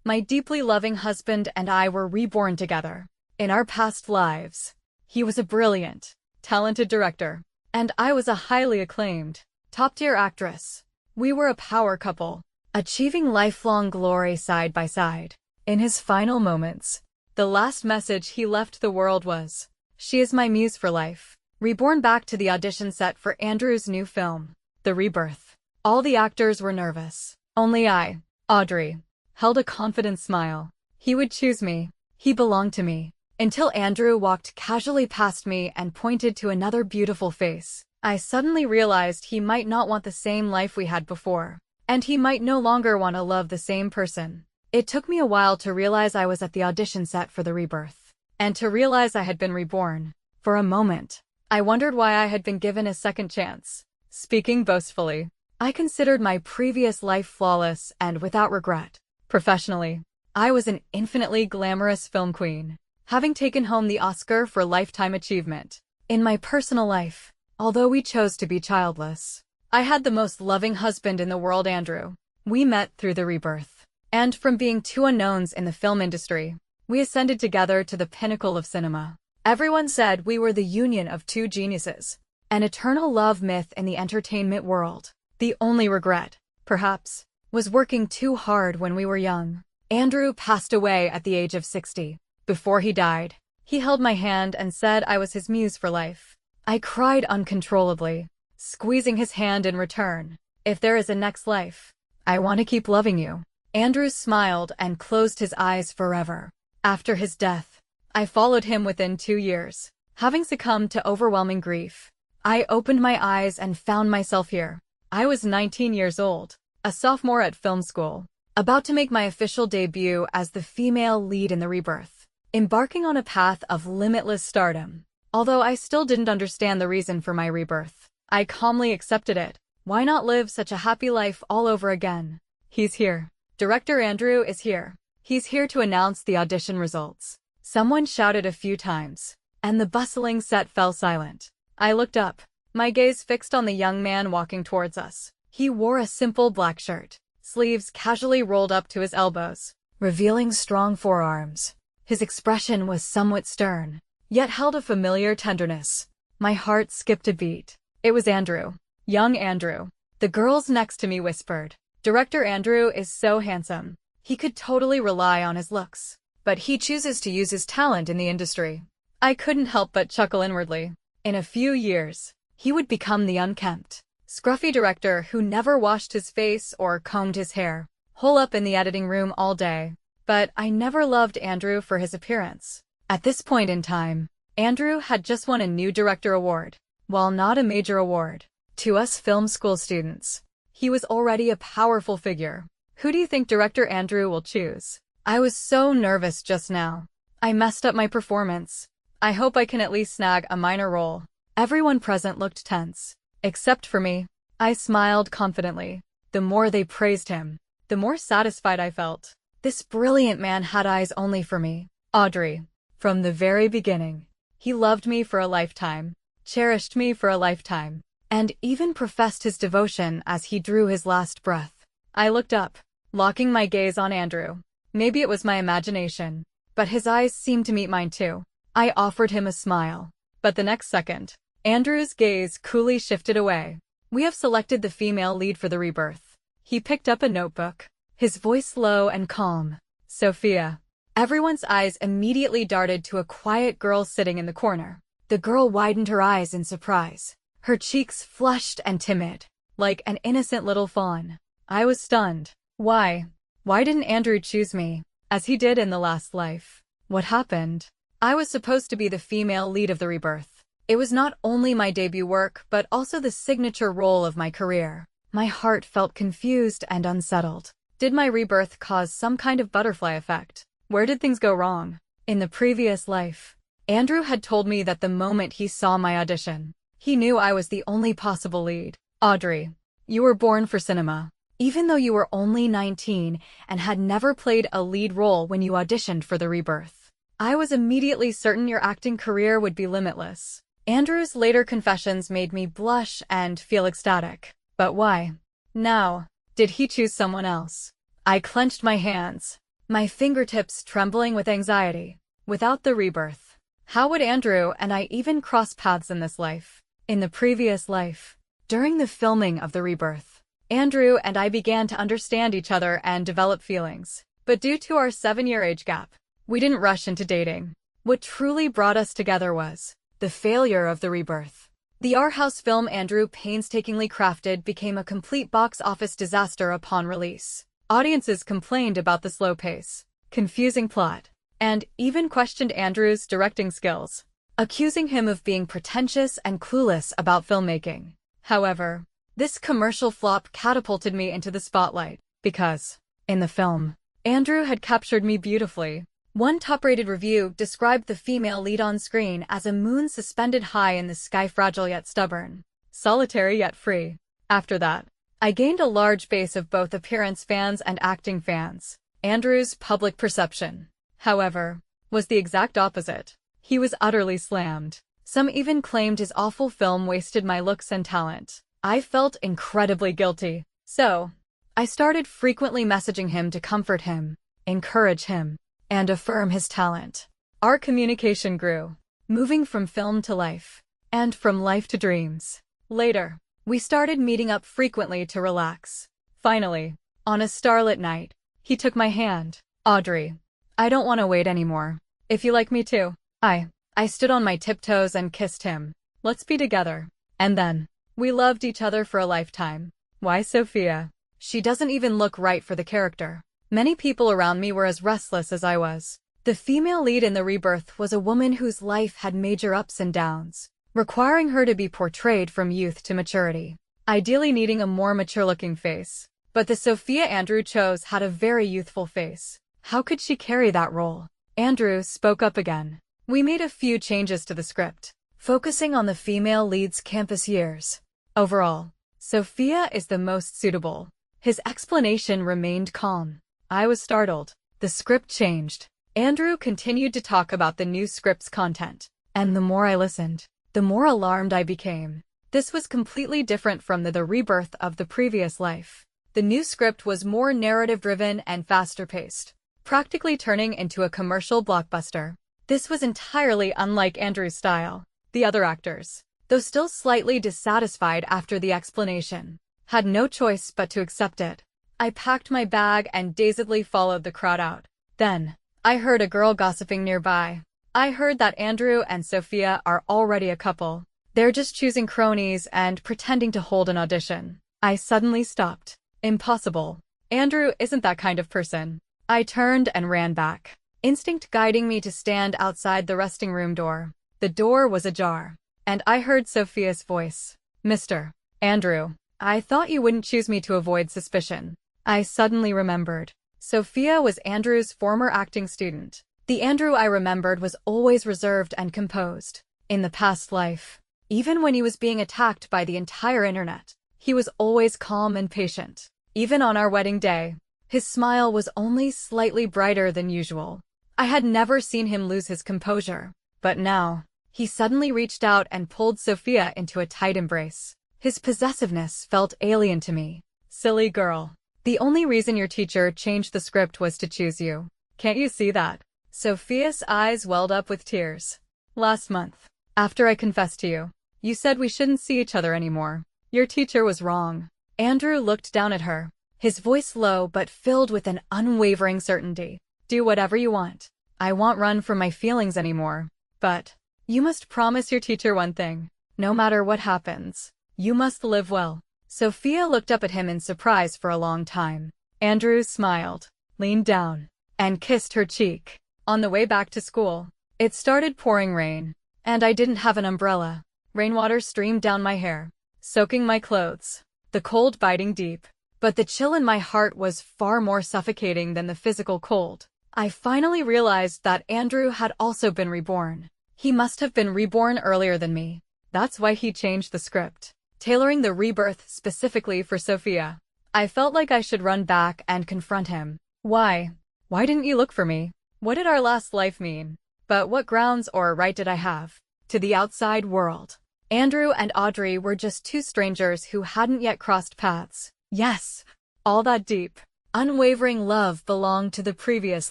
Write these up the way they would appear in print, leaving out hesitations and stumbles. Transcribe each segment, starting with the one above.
My deeply loving husband and I were reborn together. In our past lives, he was a brilliant, talented director, and I was a highly acclaimed, top-tier actress. We were a power couple, achieving lifelong glory side by side. In his final moments, the last message he left the world was, "She is my muse for life." Reborn back to the audition set for Andrew's new film, The Rebirth. All the actors were nervous. Only I, Audrey, held a confident smile. He would choose me. He belonged to me. Until Andrew walked casually past me and pointed to another beautiful face. I suddenly realized he might not want the same life we had before, and he might no longer want to love the same person. It took me a while to realize I was at the audition set for The Rebirth, and to realize I had been reborn. For a moment, I wondered why I had been given a second chance. Speaking boastfully, I considered my previous life flawless and without regret. Professionally, I was an infinitely glamorous film queen, having taken home the Oscar for Lifetime Achievement. In my personal life, although we chose to be childless, I had the most loving husband in the world, Andrew. We met through The Rebirth, and from being two unknowns in the film industry, we ascended together to the pinnacle of cinema. Everyone said we were the union of two geniuses, an eternal love myth in the entertainment world. The only regret, perhaps, was working too hard when we were young. Andrew passed away at the age of 60. Before he died, he held my hand and said I was his muse for life. I cried uncontrollably, squeezing his hand in return. "If there is a next life, I want to keep loving you." Andrew smiled and closed his eyes forever. After his death, I followed him within 2 years. Having succumbed to overwhelming grief, I opened my eyes and found myself here. I was 19 years old, a sophomore at film school, about to make my official debut as the female lead in The Rebirth, embarking on a path of limitless stardom. Although I still didn't understand the reason for my rebirth, I calmly accepted it. Why not live such a happy life all over again? He's here. Director Andrew is here. He's here to announce the audition results. Someone shouted a few times, and the bustling set fell silent. I looked up, my gaze fixed on the young man walking towards us. He wore a simple black shirt, sleeves casually rolled up to his elbows, revealing strong forearms. His expression was somewhat stern, yet held a familiar tenderness. My heart skipped a beat. It was Andrew. Young Andrew. The girls next to me whispered, "Director Andrew is so handsome. He could totally rely on his looks, but he chooses to use his talent in the industry." I couldn't help but chuckle inwardly. In a few years, he would become the unkempt, scruffy director who never washed his face or combed his hair, hole up in the editing room all day. But I never loved Andrew for his appearance. At this point in time, Andrew had just won a new director award. While not a major award, to us film school students, he was already a powerful figure. Who do you think Director Andrew will choose? I was so nervous just now. I messed up my performance. I hope I can at least snag a minor role. Everyone present looked tense, except for me. I smiled confidently. The more they praised him, the more satisfied I felt. This brilliant man had eyes only for me, Audrey. From the very beginning, he loved me for a lifetime, cherished me for a lifetime, and even professed his devotion as he drew his last breath. I looked up, locking my gaze on Andrew. Maybe it was my imagination, but his eyes seemed to meet mine too. I offered him a smile, but the next second, Andrew's gaze coolly shifted away. "We have selected the female lead for The Rebirth." He picked up a notebook, his voice low and calm. "Sophia." Everyone's eyes immediately darted to a quiet girl sitting in the corner. The girl widened her eyes in surprise, her cheeks flushed and timid, like an innocent little fawn. I was stunned. Why didn't Andrew choose me, as he did in the last life? What happened? I was supposed to be the female lead of The Rebirth. It was not only my debut work, but also the signature role of my career. My heart felt confused and unsettled. Did my rebirth cause some kind of butterfly effect? Where did things go wrong? In the previous life, Andrew had told me that the moment he saw my audition, he knew I was the only possible lead. "Audrey, you were born for cinema. Even though you were only 19 and had never played a lead role when you auditioned for The Rebirth, I was immediately certain your acting career would be limitless." Andrew's later confessions made me blush and feel ecstatic. But why? Now, did he choose someone else? I clenched my hands. my fingertips trembling with anxiety. Without the rebirth, how would Andrew and I even cross paths in this life? In the previous life, during the filming of the rebirth, Andrew and I began to understand each other and develop feelings. But due to our 7-year age gap, we didn't rush into dating. What truly brought us together was the failure of the rebirth. The art house film Andrew painstakingly crafted became a complete box office disaster upon release. Audiences complained about the slow pace, confusing plot, and even questioned Andrew's directing skills, accusing him of being pretentious and clueless about filmmaking. However, this commercial flop catapulted me into the spotlight because, in the film, Andrew had captured me beautifully. One top-rated review described the female lead on screen as a moon suspended high in the sky, fragile yet stubborn, solitary yet free. After that, I gained a large base of both appearance fans and acting fans. Andrew's public perception, however, was the exact opposite. He was utterly slammed. Some even claimed his awful film wasted my looks and talent. I felt incredibly guilty. So, I started frequently messaging him to comfort him, encourage him, and affirm his talent. Our communication grew, moving from film to life, and from life to dreams. Later, we started meeting up frequently to relax. Finally, on a starlit night, he took my hand. Audrey, I don't want to wait anymore. If you like me too. I stood on my tiptoes and kissed him. Let's be together. And then, we loved each other for a lifetime. Why Sophia? She doesn't even look right for the character. Many people around me were as restless as I was. The female lead in the rebirth was a woman whose life had major ups and downs, requiring her to be portrayed from youth to maturity, ideally needing a more mature-looking face. But the Sophia Andrew chose had a very youthful face. How could she carry that role? Andrew spoke up again. We made a few changes to the script, focusing on the female lead's campus years. Overall, Sophia is the most suitable. His explanation remained calm. I was startled. The script changed. Andrew continued to talk about the new script's content, and the more I listened, the more alarmed I became. This was completely different from the rebirth of the previous life. The new script was more narrative-driven and faster-paced, practically turning into a commercial blockbuster. This was entirely unlike Andrew's style. The other actors, though still slightly dissatisfied after the explanation, had no choice but to accept it. I packed my bag and dazedly followed the crowd out. Then, I heard a girl gossiping nearby. I heard that Andrew and Sophia are already a couple. They're just choosing cronies and pretending to hold an audition. I suddenly stopped. Impossible. Andrew isn't that kind of person. I turned and ran back, instinct guiding me to stand outside the resting room door. The door was ajar, and I heard Sophia's voice. Mr. Andrew, I thought you wouldn't choose me to avoid suspicion. I suddenly remembered. Sophia was Andrew's former acting student. The Andrew I remembered was always reserved and composed. In the past life, even when he was being attacked by the entire internet, he was always calm and patient. Even on our wedding day, his smile was only slightly brighter than usual. I had never seen him lose his composure. But now, he suddenly reached out and pulled Sophia into a tight embrace. His possessiveness felt alien to me. Silly girl. The only reason your teacher changed the script was to choose you. Can't you see that? Sophia's eyes welled up with tears. Last month, after I confessed to you, you said we shouldn't see each other anymore. Your teacher was wrong. Andrew looked down at her, his voice low but filled with an unwavering certainty. Do whatever you want. I won't run from my feelings anymore. But you must promise your teacher one thing. No matter what happens, you must live well. Sophia looked up at him in surprise for a long time. Andrew smiled, leaned down, and kissed her cheek. On the way back to school, it started pouring rain, and I didn't have an umbrella. Rainwater streamed down my hair, soaking my clothes, the cold biting deep. But the chill in my heart was far more suffocating than the physical cold. I finally realized that Andrew had also been reborn. He must have been reborn earlier than me. That's why he changed the script, tailoring the rebirth specifically for Sophia. I felt like I should run back and confront him. Why? Why didn't you look for me? What did our last life mean? But what grounds or right did I have? To the outside world, Andrew and Audrey were just two strangers who hadn't yet crossed paths. Yes, all that deep. unwavering love belonged to the previous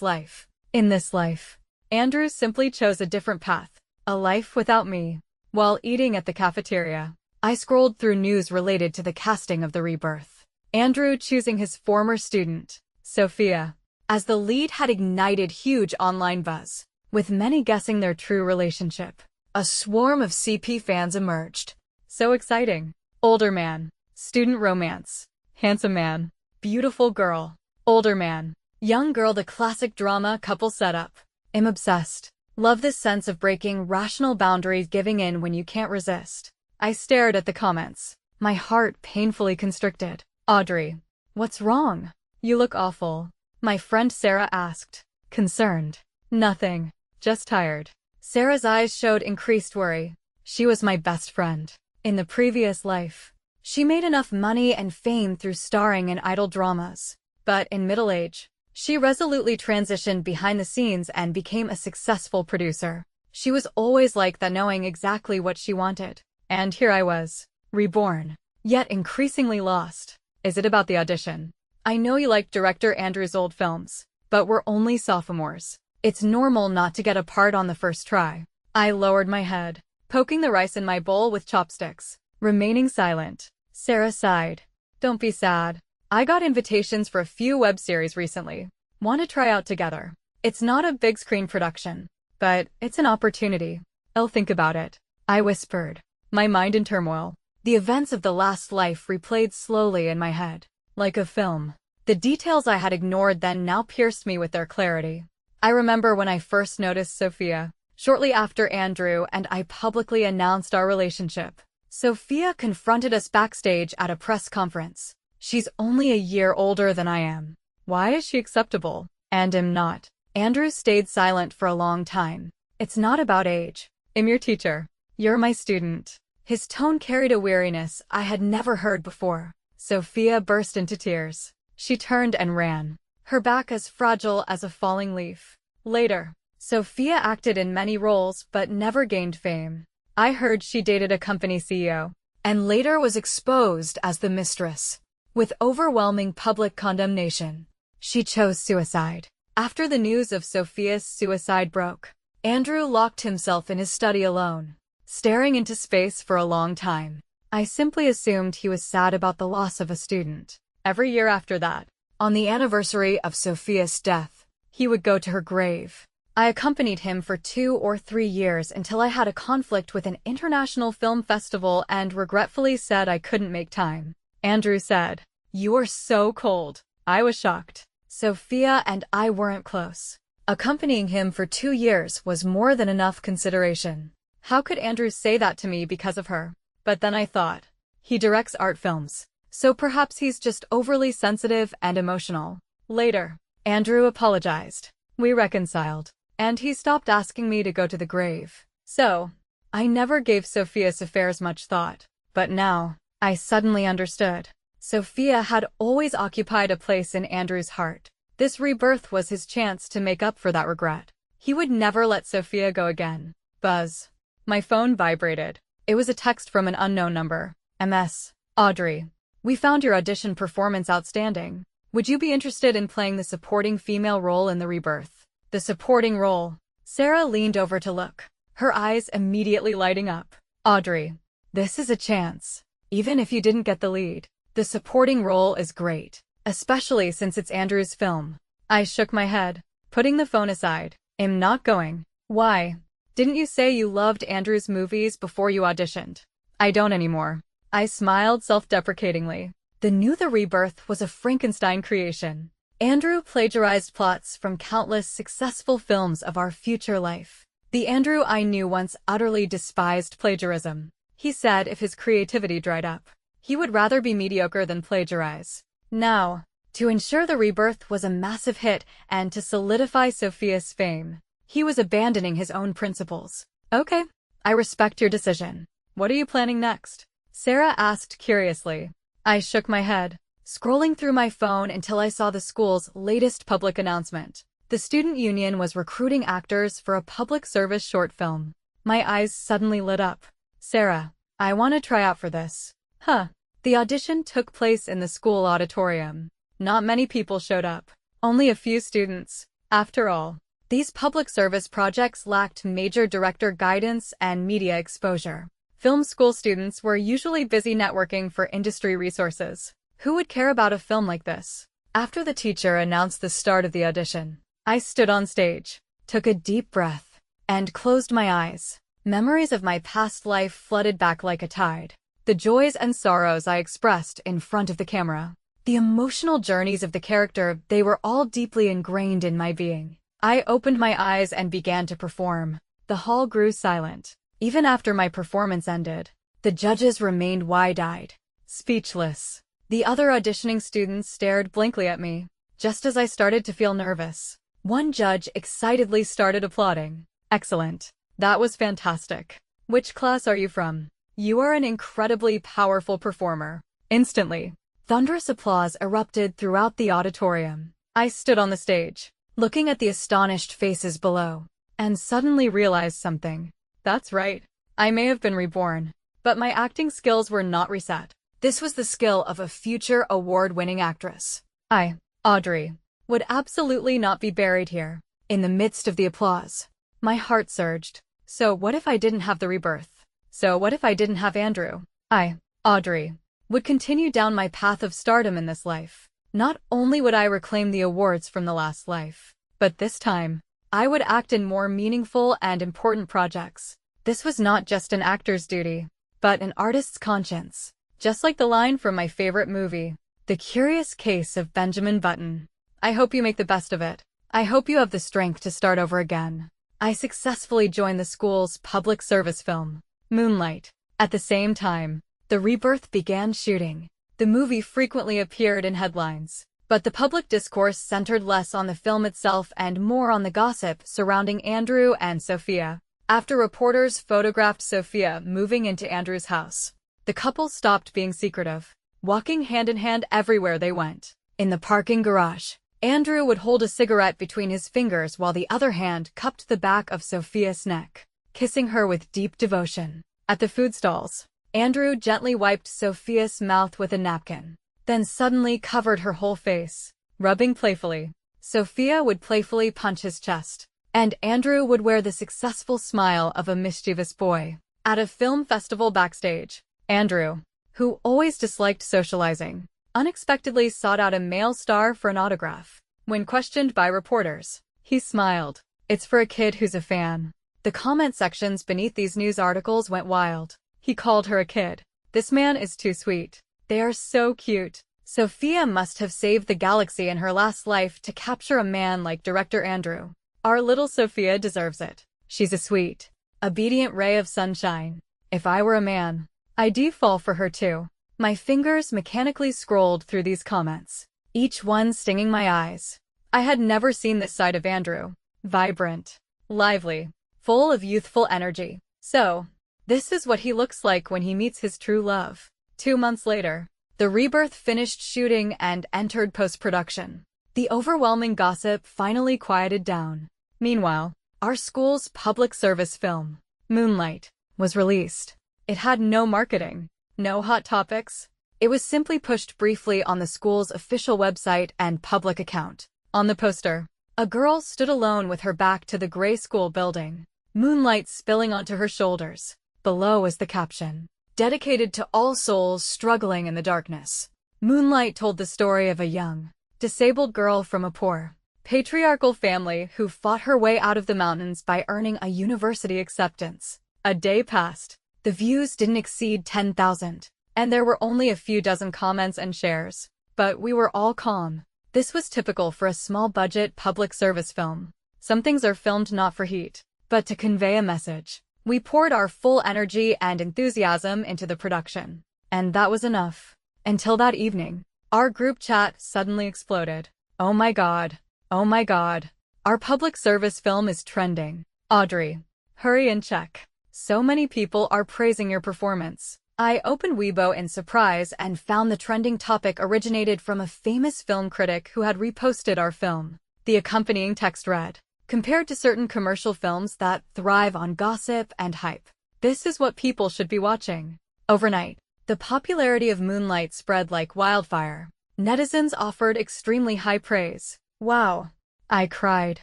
life. In this life, Andrew simply chose a different path, a life without me. While eating at the cafeteria, I scrolled through news related to the casting of the rebirth. Andrew choosing his former student, Sophia, as the lead had ignited huge online buzz, with many guessing their true relationship. A swarm of CP fans emerged. So exciting. Older man. Student romance. Handsome man. Beautiful girl. Older man. Young girl. The classic drama couple setup. I'm obsessed. Love this sense of breaking rational boundaries, giving in when you can't resist. I stared at the comments, my heart painfully constricted. Audrey. What's wrong? You look awful. My friend Sarah asked, concerned. Nothing. Just tired. Sarah's eyes showed increased worry. She was my best friend. In the previous life, she made enough money and fame through starring in idol dramas. But in middle age, she resolutely transitioned behind the scenes and became a successful producer. She was always like that, knowing exactly what she wanted. And here I was, reborn, yet increasingly lost. Is it about the audition? I know you like director Andrew's old films, but we're only sophomores. It's normal not to get a part on the first try. I lowered my head, poking the rice in my bowl with chopsticks, remaining silent. Sarah sighed. Don't be sad. I got invitations for a few web series recently. Want to try out together? It's not a big screen production, but it's an opportunity. I'll think about it. I whispered, my mind in turmoil. The events of the last life replayed slowly in my head, like a film. The details I had ignored then now pierced me with their clarity. I remember when I first noticed Sophia, shortly after Andrew and I publicly announced our relationship. Sophia confronted us backstage at a press conference. She's only a year older than I am. Why is she acceptable? And am not? Andrew stayed silent for a long time. It's not about age. I'm your teacher. You're my student. His tone carried a weariness I had never heard before. Sophia burst into tears. She turned and ran, her back as fragile as a falling leaf. Later, Sophia acted in many roles but never gained fame. I heard she dated a company CEO, and later was exposed as the mistress. With overwhelming public condemnation, she chose suicide. After the news of Sophia's suicide broke, Andrew locked himself in his study alone, staring into space for a long time. I simply assumed he was sad about the loss of a student. Every year after that, on the anniversary of Sophia's death, he would go to her grave. I accompanied him for 2 or 3 years until I had a conflict with an international film festival and regretfully said I couldn't make time. Andrew said, "You're so cold." I was shocked. Sophia and I weren't close. Accompanying him for 2 years was more than enough consideration. How could Andrew say that to me because of her? But then I thought, he directs art films, so perhaps he's just overly sensitive and emotional. Later, Andrew apologized. We reconciled, and he stopped asking me to go to the grave. So, I never gave Sophia's affairs much thought. But now, I suddenly understood. Sophia had always occupied a place in Andrew's heart. This rebirth was his chance to make up for that regret. He would never let Sophia go again. Buzz. My phone vibrated. It was a text from an unknown number. MS. Audrey. We found your audition performance outstanding. Would you be interested in playing the supporting female role in the rebirth? The supporting role. Sarah leaned over to look, her eyes immediately lighting up. Audrey. This is a chance. Even if you didn't get the lead, the supporting role is great, especially since it's Andrew's film. I shook my head, putting the phone aside. I'm not going. Why? Didn't you say you loved Andrew's movies before you auditioned? I don't anymore. I smiled self-deprecatingly. The Rebirth was a Frankenstein creation. Andrew plagiarized plots from countless successful films of our future life. The Andrew I knew once utterly despised plagiarism. He said if his creativity dried up, he would rather be mediocre than plagiarize. Now, to ensure the rebirth was a massive hit and to solidify Sophia's fame, he was abandoning his own principles. Okay, I respect your decision. What are you planning next? Sarah asked curiously. I shook my head, scrolling through my phone until I saw the school's latest public announcement. The student union was recruiting actors for a public service short film. My eyes suddenly lit up. Sarah, I want to try out for this. Huh. The audition took place in the school auditorium. Not many people showed up. Only a few students. After all, these public service projects lacked major director guidance and media exposure. Film school students were usually busy networking for industry resources. Who would care about a film like this? After the teacher announced the start of the audition, I stood on stage, took a deep breath, and closed my eyes. Memories of my past life flooded back like a tide. The joys and sorrows I expressed in front of the camera. The emotional journeys of the character, they were all deeply ingrained in my being. I opened my eyes and began to perform. The hall grew silent. Even after my performance ended, the judges remained wide-eyed, speechless. The other auditioning students stared blankly at me. Just as I started to feel nervous, one judge excitedly started applauding. "Excellent. That was fantastic. Which class are you from? You are an incredibly powerful performer." Instantly, thunderous applause erupted throughout the auditorium. I stood on the stage, looking at the astonished faces below, and suddenly realized something. That's right. I may have been reborn, but my acting skills were not reset. This was the skill of a future award-winning actress. I, Audrey, would absolutely not be buried here. In the midst of the applause, my heart surged. So what if I didn't have the rebirth? So what if I didn't have Andrew? I, Audrey, would continue down my path of stardom in this life. Not only would I reclaim the awards from the last life, but this time, I would act in more meaningful and important projects. This was not just an actor's duty, but an artist's conscience. Just like the line from my favorite movie, The Curious Case of Benjamin Button. I hope you make the best of it. I hope you have the strength to start over again. I successfully joined the school's public service film, Moonlight. At the same time, the rebirth began shooting. The movie frequently appeared in headlines, but the public discourse centered less on the film itself and more on the gossip surrounding Andrew and Sophia. After reporters photographed Sophia moving into Andrew's house, the couple stopped being secretive, walking hand in hand everywhere they went. In the parking garage, Andrew would hold a cigarette between his fingers while the other hand cupped the back of Sophia's neck, kissing her with deep devotion. At the food stalls, Andrew gently wiped Sophia's mouth with a napkin, then suddenly covered her whole face, rubbing playfully. Sophia would playfully punch his chest, and Andrew would wear the successful smile of a mischievous boy. At a film festival backstage, Andrew, who always disliked socializing, unexpectedly sought out a male star for an autograph. When questioned by reporters, he smiled. "It's for a kid who's a fan." The comment sections beneath these news articles went wild. He called her a kid. "This man is too sweet. They are so cute." Sophia must have saved the galaxy in her last life to capture a man like director Andrew. Our little Sophia deserves it. She's a sweet, obedient ray of sunshine. If I were a man, I'd fall for her too. My fingers mechanically scrolled through these comments, each one stinging my eyes. I had never seen this side of Andrew. Vibrant, lively, full of youthful energy. So, this is what he looks like when he meets his true love. 2 months later, the rebirth finished shooting and entered post-production. The overwhelming gossip finally quieted down. Meanwhile, our school's public service film, Moonlight, was released. It had no marketing, no hot topics. It was simply pushed briefly on the school's official website and public account. On the poster, a girl stood alone with her back to the gray school building, moonlight spilling onto her shoulders. Below was the caption, "Dedicated to all souls struggling in the darkness." Moonlight told the story of a young, disabled girl from a poor, patriarchal family who fought her way out of the mountains by earning a university acceptance. A day passed. The views didn't exceed 10,000, and there were only a few dozen comments and shares. But we were all calm. This was typical for a small-budget public service film. Some things are filmed not for heat, but to convey a message. We poured our full energy and enthusiasm into the production, and that was enough. Until that evening, our group chat suddenly exploded. "Oh my god. Oh my god. Our public service film is trending. Audrey, hurry and check. So many people are praising your performance." I opened Weibo in surprise and found the trending topic originated from a famous film critic who had reposted our film. The accompanying text read, "Compared to certain commercial films that thrive on gossip and hype, this is what people should be watching." Overnight, the popularity of Moonlight spread like wildfire. Netizens offered extremely high praise. Wow! I cried.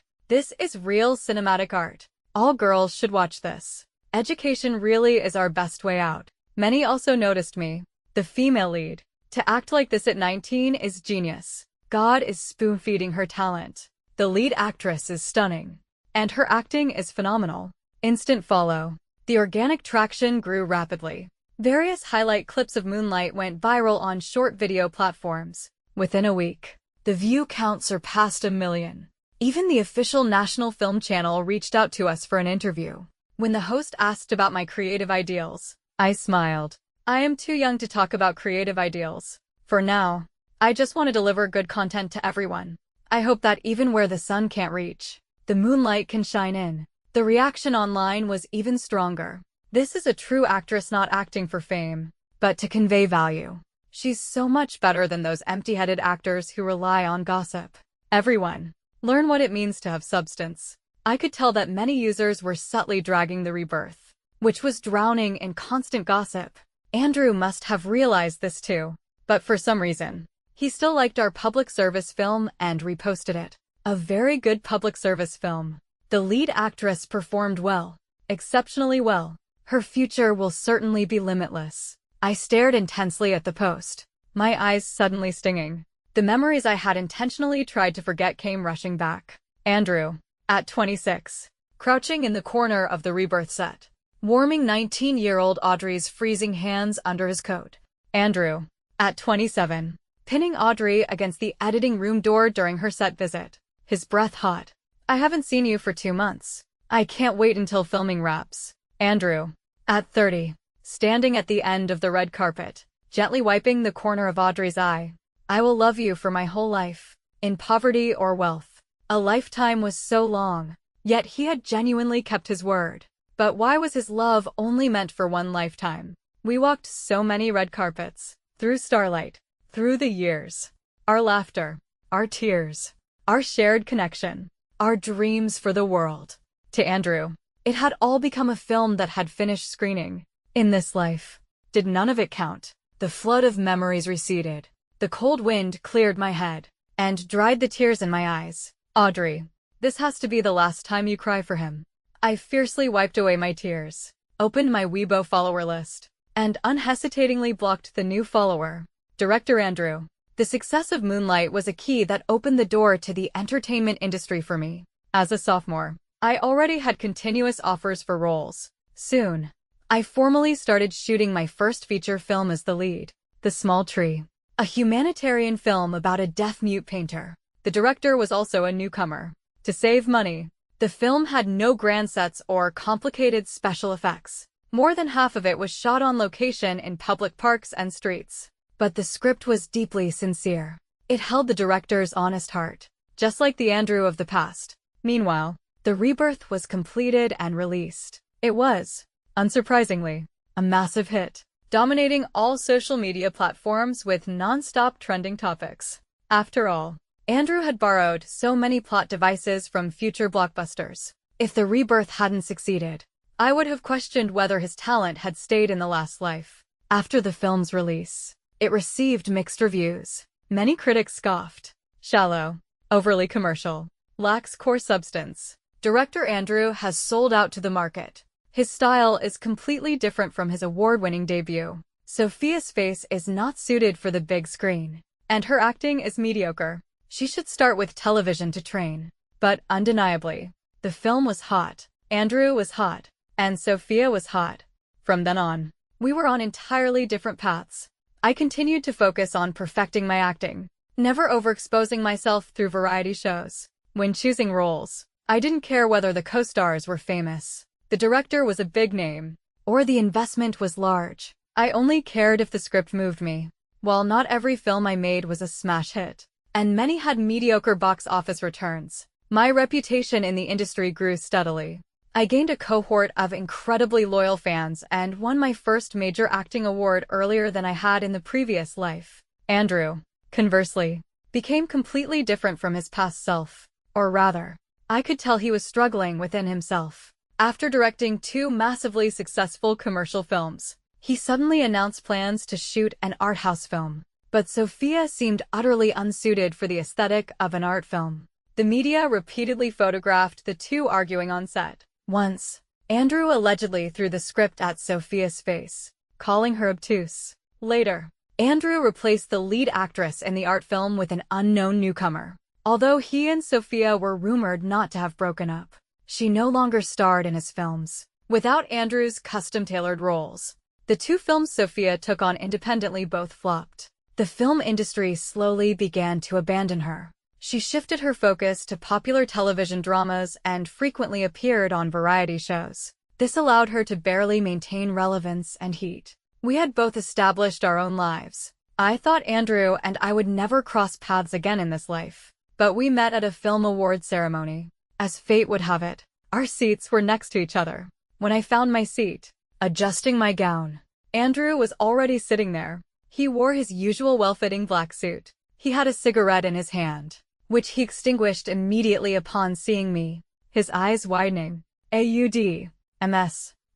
This is real cinematic art. All girls should watch this. Education really is our best way out. Many also noticed me, the female lead. To act like this at 19 is genius. God is spoon-feeding her talent. The lead actress is stunning. And her acting is phenomenal. Instant follow. The organic traction grew rapidly. Various highlight clips of Moonlight went viral on short video platforms. Within a week, the view count surpassed 1 million. Even the official National Film Channel reached out to us for an interview. When the host asked about my creative ideals, I smiled. I am too young to talk about creative ideals. For now, I just want to deliver good content to everyone. I hope that even where the sun can't reach, the moonlight can shine in. The reaction online was even stronger. This is a true actress not acting for fame, but to convey value. She's so much better than those empty-headed actors who rely on gossip. Everyone, learn what it means to have substance. I could tell that many users were subtly dragging the rebirth, which was drowning in constant gossip. Andrew must have realized this too, but for some reason, he still liked our public service film and reposted it. A very good public service film. The lead actress performed well, exceptionally well. Her future will certainly be limitless. I stared intensely at the post, my eyes suddenly stinging. The memories I had intentionally tried to forget came rushing back. Andrew, at 26, crouching in the corner of the rebirth set, warming 19-year-old Audrey's freezing hands under his coat. Andrew, at 27, pinning Audrey against the editing room door during her set visit, his breath hot. I haven't seen you for 2 months. I can't wait until filming wraps. Andrew, at 30, standing at the end of the red carpet, gently wiping the corner of Audrey's eye. I will love you for my whole life, in poverty or wealth. A lifetime was so long, yet he had genuinely kept his word. But why was his love only meant for one lifetime? We walked so many red carpets, through starlight, through the years. Our laughter, our tears, our shared connection, our dreams for the world. To Andrew, it had all become a film that had finished screening. In this life, did none of it count? The flood of memories receded. The cold wind cleared my head and dried the tears in my eyes. Audrey, this has to be the last time you cry for him. I fiercely wiped away my tears, opened my Weibo follower list, and unhesitatingly blocked the new follower. Director Andrew. The success of Moonlight was a key that opened the door to the entertainment industry for me. As a sophomore, I already had continuous offers for roles. Soon, I formally started shooting my first feature film as the lead, The Small Tree, a humanitarian film about a deaf-mute painter. The director was also a newcomer. To save money, the film had no grand sets or complicated special effects. More than half of it was shot on location in public parks and streets. But the script was deeply sincere. It held the director's honest heart, just like the Andrew of the past. Meanwhile, the rebirth was completed and released. It was, unsurprisingly, a massive hit, dominating all social media platforms with non-stop trending topics. After all, Andrew had borrowed so many plot devices from future blockbusters. If the rebirth hadn't succeeded, I would have questioned whether his talent had stayed in the last life. After the film's release, it received mixed reviews. Many critics scoffed. Shallow, overly commercial, lacks core substance. Director Andrew has sold out to the market. His style is completely different from his award-winning debut. Sophia's face is not suited for the big screen, and her acting is mediocre. She should start with television to train. But undeniably, the film was hot, Andrew was hot, and Sophia was hot. From then on, we were on entirely different paths. I continued to focus on perfecting my acting, never overexposing myself through variety shows. When choosing roles, I didn't care whether the co-stars were famous, the director was a big name, or the investment was large. I only cared if the script moved me. While not every film I made was a smash hit, and many had mediocre box office returns, my reputation in the industry grew steadily. I gained a cohort of incredibly loyal fans and won my first major acting award earlier than I had in the previous life. Andrew, conversely, became completely different from his past self. Or rather, I could tell he was struggling within himself. After directing 2 massively successful commercial films, he suddenly announced plans to shoot an art house film. but Sophia seemed utterly unsuited for the aesthetic of an art film. The media repeatedly photographed the two arguing on set. Once, Andrew allegedly threw the script at Sophia's face, calling her obtuse. Later, Andrew replaced the lead actress in the art film with an unknown newcomer. Although he and Sophia were rumored not to have broken up, she no longer starred in his films. Without Andrew's custom-tailored roles, the two films Sophia took on independently both flopped. The film industry slowly began to abandon her. She shifted her focus to popular television dramas and frequently appeared on variety shows. This allowed her to barely maintain relevance and heat. We had both established our own lives. I thought Andrew and I would never cross paths again in this life. But we met at a film award ceremony. As fate would have it, our seats were next to each other. When I found my seat, adjusting my gown, Andrew was already sitting there. He wore his usual well-fitting black suit. He had a cigarette in his hand, which he extinguished immediately upon seeing me, his eyes widening. "AUD,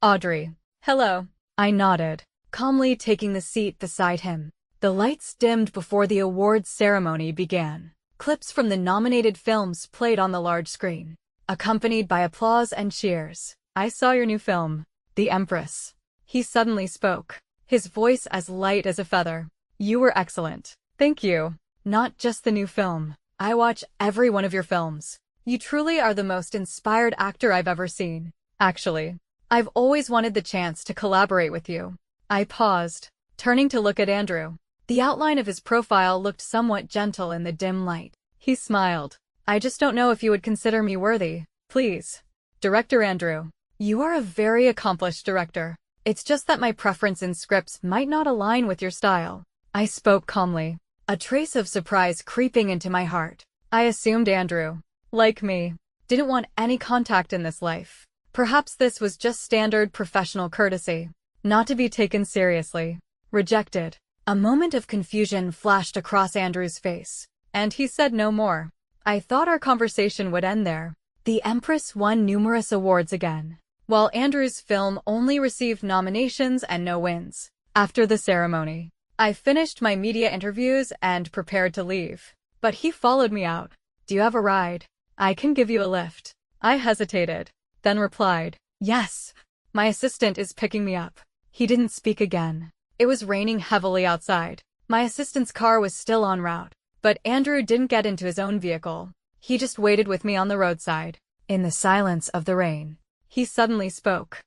Audrey." "Hello." I nodded, calmly taking the seat beside him. The lights dimmed before the awards ceremony began. Clips from the nominated films played on the large screen, accompanied by applause and cheers. "I saw your new film, The Empress." He suddenly spoke, his voice as light as a feather. "You were excellent." "Thank you. Not just the new film. I watch every one of your films. You truly are the most inspired actor I've ever seen. Actually, I've always wanted the chance to collaborate with you." I paused, turning to look at Andrew. The outline of his profile looked somewhat gentle in the dim light. He smiled. "I just don't know if you would consider me worthy." "Please." "Director Andrew, you are a very accomplished director. It's just that my preference in scripts might not align with your style." I spoke calmly, a trace of surprise creeping into my heart. I assumed Andrew, like me, didn't want any contact in this life. Perhaps this was just standard professional courtesy, not to be taken seriously. Rejected. A moment of confusion flashed across Andrew's face, and he said no more. I thought our conversation would end there. The Empress won numerous awards again, while Andrew's film only received nominations and no wins. After the ceremony, I finished my media interviews and prepared to leave. But he followed me out. "Do you have a ride? I can give you a lift." I hesitated, then replied, "Yes. My assistant is picking me up." He didn't speak again. It was raining heavily outside. My assistant's car was still en route, but Andrew didn't get into his own vehicle. He just waited with me on the roadside. In the silence of the rain, he suddenly spoke.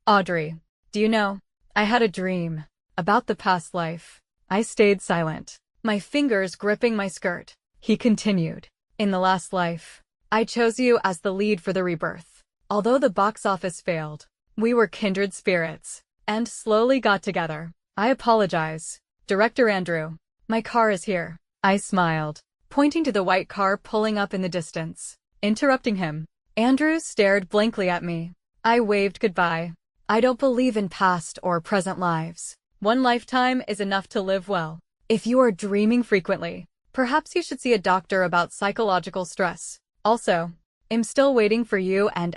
"Audrey, do you know, I had a dream about the past life." I stayed silent, my fingers gripping my skirt. He continued. "In the last life, I chose you as the lead for the rebirth. Although the box office failed, we were kindred spirits, and slowly got together. I apologize, Director Andrew. My car is here." I smiled, pointing to the white car pulling up in the distance. Interrupting him, Andrew stared blankly at me. I waved goodbye. "I don't believe in past or present lives. One lifetime is enough to live well. If you are dreaming frequently, perhaps you should see a doctor about psychological stress. Also, I'm still waiting for you and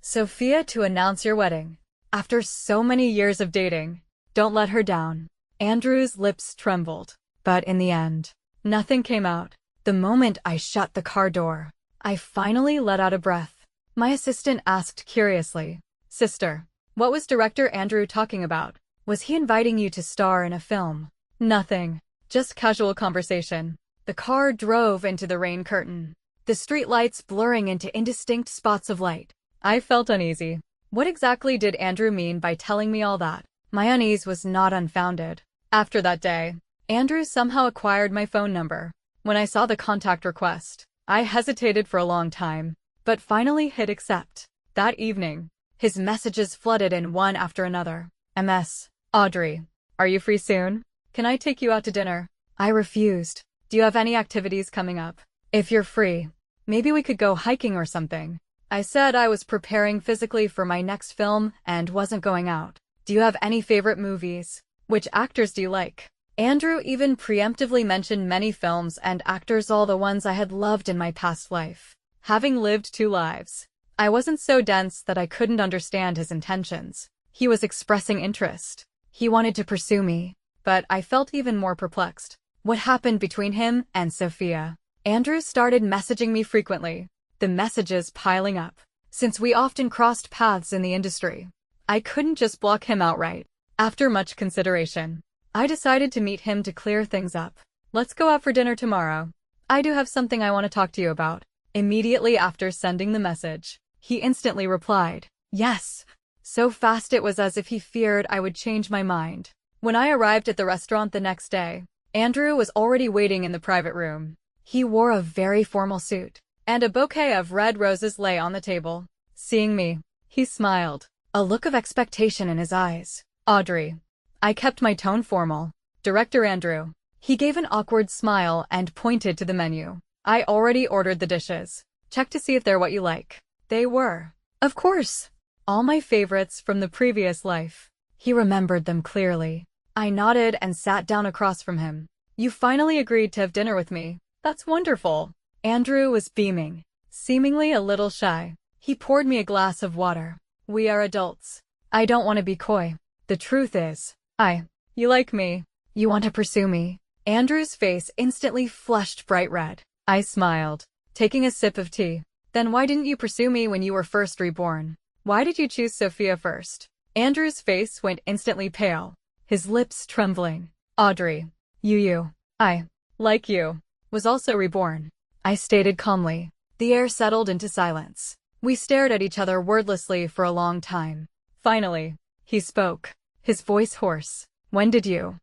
Sophia to announce your wedding. After so many years of dating, don't let her down." Andrew's lips trembled, but in the end, nothing came out. The moment I shut the car door, I finally let out a breath. My assistant asked curiously, "Sister, what was Director Andrew talking about? Was he inviting you to star in a film?" "Nothing. Just casual conversation." The car drove into the rain curtain, the street lights blurring into indistinct spots of light. I felt uneasy. What exactly did Andrew mean by telling me all that? My unease was not unfounded. After that day, Andrew somehow acquired my phone number. When I saw the contact request, I hesitated for a long time, but finally hit accept. That evening, his messages flooded in one after another. "Audrey, are you free soon? Can I take you out to dinner?" I refused. "Do you have any activities coming up? If you're free, maybe we could go hiking or something." I said I was preparing physically for my next film and wasn't going out. "Do you have any favorite movies? Which actors do you like?" Andrew even preemptively mentioned many films and actors, all the ones I had loved in my past life. Having lived two lives, I wasn't so dense that I couldn't understand his intentions. He was expressing interest. He wanted to pursue me, but I felt even more perplexed. What happened between him and Sophia? Andrew started messaging me frequently, the messages piling up. Since we often crossed paths in the industry, I couldn't just block him outright. After much consideration, I decided to meet him to clear things up. Let's go out for dinner tomorrow. I do have something I want to talk to you about. Immediately after sending the message, he instantly replied, yes. So fast it was as if he feared I would change my mind. When I arrived at the restaurant the next day, Andrew was already waiting in the private room. He wore a very formal suit, and a bouquet of red roses lay on the table. Seeing me, he smiled, a look of expectation in his eyes. Audrey. I kept my tone formal. Director Andrew. He gave an awkward smile and pointed to the menu. I already ordered the dishes. Check to see if they're what you like. They were. Of course. All my favorites from the previous life. He remembered them clearly. I nodded and sat down across from him. You finally agreed to have dinner with me. That's wonderful. Andrew was beaming, seemingly a little shy. He poured me a glass of water. We are adults. I don't want to be coy. The truth is, you like me. You want to pursue me. Andrew's face instantly flushed bright red. I smiled, taking a sip of tea. Then why didn't you pursue me when you were first reborn? Why did you choose Sophia first? Andrew's face went instantly pale, his lips trembling. Audrey, I, like you, was also reborn. I stated calmly. The air settled into silence. We stared at each other wordlessly for a long time. Finally, he spoke, his voice hoarse. When did you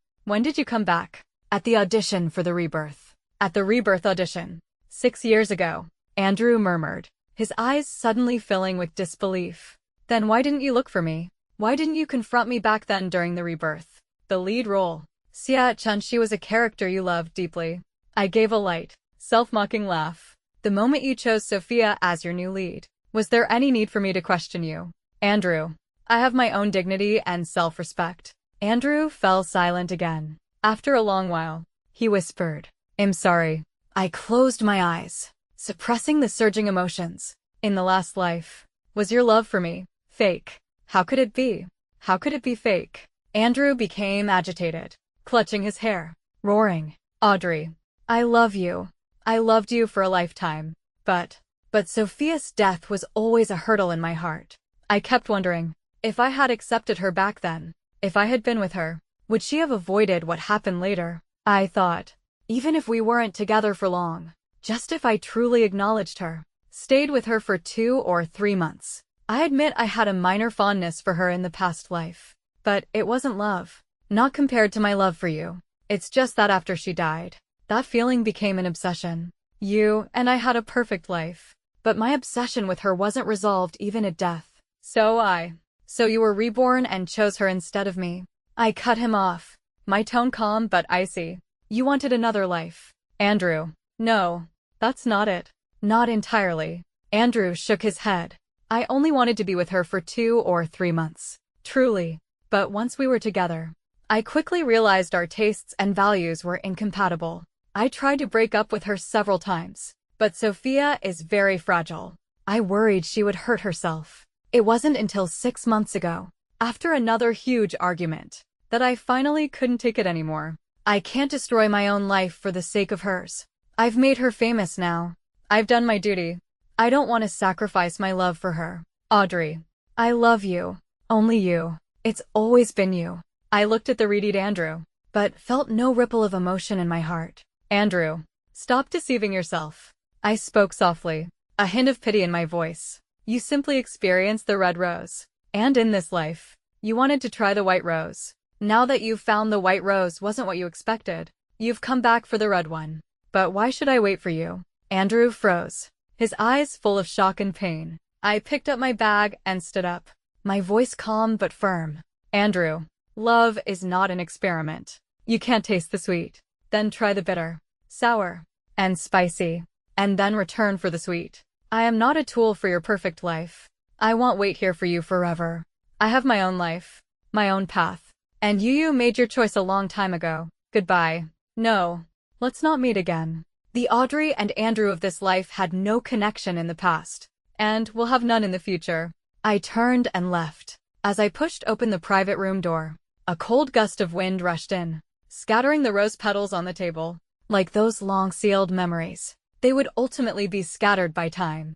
come back? At the audition for the rebirth. At the rebirth audition. 6 years ago. Andrew murmured, his eyes suddenly filling with disbelief. Then why didn't you look for me? Why didn't you confront me back then during the rebirth? The lead role. Sia-chan, she was a character you loved deeply. I gave a light, self-mocking laugh. The moment you chose Sophia as your new lead, was there any need for me to question you? Andrew, I have my own dignity and self-respect. Andrew fell silent again. After a long while, he whispered, I'm sorry. I closed my eyes, suppressing the surging emotions. In the last life, was your love for me fake? How could it be? How could it be fake? Andrew became agitated, clutching his hair, roaring, Audrey, I love you. I loved you for a lifetime. But Sophia's death was always a hurdle in my heart. I kept wondering, if I had accepted her back then, if I had been with her, would she have avoided what happened later? I thought, even if we weren't together for long, just if I truly acknowledged her, stayed with her for 2 or 3 months. I admit I had a minor fondness for her in the past life. But it wasn't love. Not compared to my love for you. It's just that after she died, that feeling became an obsession. You and I had a perfect life. But my obsession with her wasn't resolved even at death. So you were reborn and chose her instead of me. I cut him off, my tone calm but icy. You wanted another life. Andrew. No, that's not it. Not entirely. Andrew shook his head. I only wanted to be with her for 2 or 3 months. Truly. But once we were together, I quickly realized our tastes and values were incompatible. I tried to break up with her several times. But Sophia is very fragile. I worried she would hurt herself. It wasn't until 6 months ago, after another huge argument, that I finally couldn't take it anymore. I can't destroy my own life for the sake of hers. I've made her famous now. I've done my duty. I don't want to sacrifice my love for her. Audrey, I love you. Only you. It's always been you. I looked at the readied Andrew, but felt no ripple of emotion in my heart. Andrew, stop deceiving yourself. I spoke softly, a hint of pity in my voice. You simply experienced the red rose. And in this life, you wanted to try the white rose. Now that you've found the white rose wasn't what you expected, you've come back for the red one. But why should I wait for you? Andrew froze, his eyes full of shock and pain. I picked up my bag and stood up, my voice calm but firm. Andrew, love is not an experiment. You can't taste the sweet, then try the bitter, sour, and spicy, and then return for the sweet. I am not a tool for your perfect life. I won't wait here for you forever. I have my own life, my own path. And you made your choice a long time ago. Goodbye. No, let's not meet again. The Audrey and Andrew of this life had no connection in the past, and will have none in the future. I turned and left. As I pushed open the private room door, a cold gust of wind rushed in. scattering the rose petals on the table. Like those long-sealed memories, they would ultimately be scattered by time.